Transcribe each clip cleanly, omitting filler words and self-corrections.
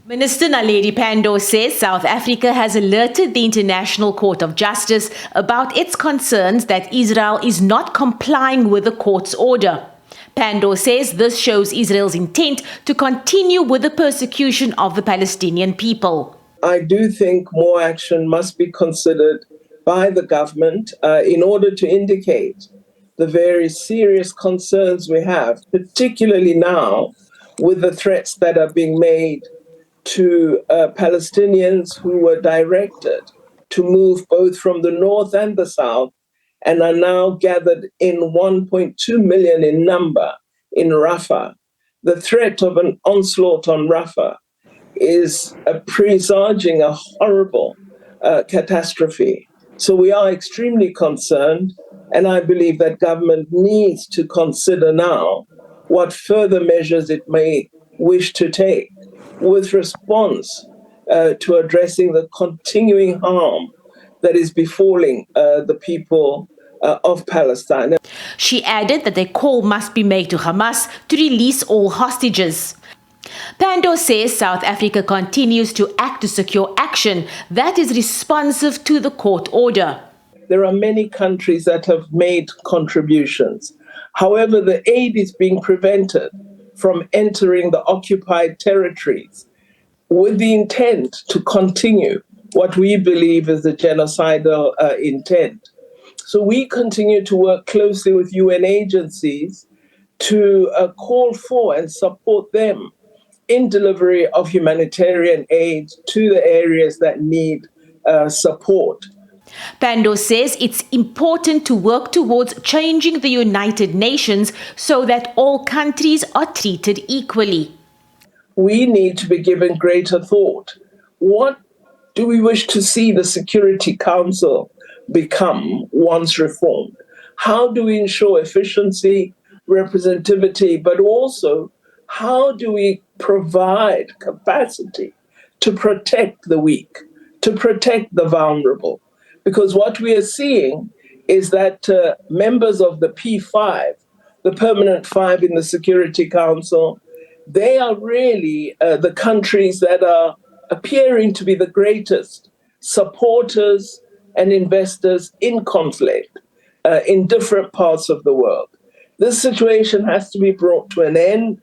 Minister Naledi Pandor says South Africa has alerted the International Court of Justice about its concerns that Israel is not complying with the court's order. Pandor says this shows Israel's intent to continue with the persecution of the Palestinian people. I do think more action must be considered by the government in order to indicate the very serious concerns we have, particularly now with the threats that are being made to Palestinians who were directed to move both from the north and the south and are now gathered in 1.2 million in number in Rafah. The threat of an onslaught on Rafah is presaging a horrible catastrophe. So we are extremely concerned, and I believe that government needs to consider now what further measures it may wish to take with response to addressing the continuing harm that is befalling the people of Palestine. She added that a call must be made to Hamas to release all hostages. Pandor says South Africa continues to act to secure action that is responsive to the court order. There are many countries that have made contributions. However, the aid is being prevented from entering the occupied territories with the intent to continue what we believe is the genocidal intent. So we continue to work closely with UN agencies to call for and support them in delivery of humanitarian aid to the areas that need support. Pandor says it's important to work towards changing the United Nations so that all countries are treated equally. We need to be given greater thought. What do we wish to see the Security Council become once reformed? How do we ensure efficiency, representativity, but also how do we provide capacity to protect the weak, to protect the vulnerable? Because what we are seeing is that members of the P5, the permanent five in the Security Council, they are really the countries that are appearing to be the greatest supporters and investors in conflict in different parts of the world. This situation has to be brought to an end.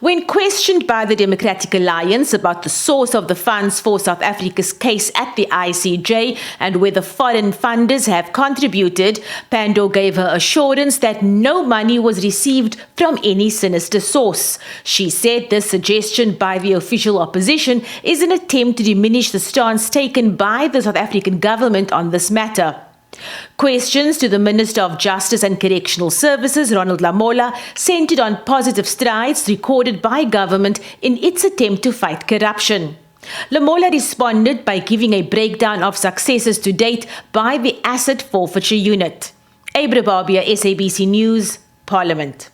When questioned by the Democratic Alliance about the source of the funds for South Africa's case at the ICJ and whether foreign funders have contributed, Pandor gave her assurance that no money was received from any sinister source. She said this suggestion by the official opposition is an attempt to diminish the stance taken by the South African government on this matter. Questions to the Minister of Justice and Correctional Services, Ronald Lamola, centered on positive strides recorded by government in its attempt to fight corruption. Lamola responded by giving a breakdown of successes to date by the Asset Forfeiture Unit. Abra Babia, SABC News, Parliament.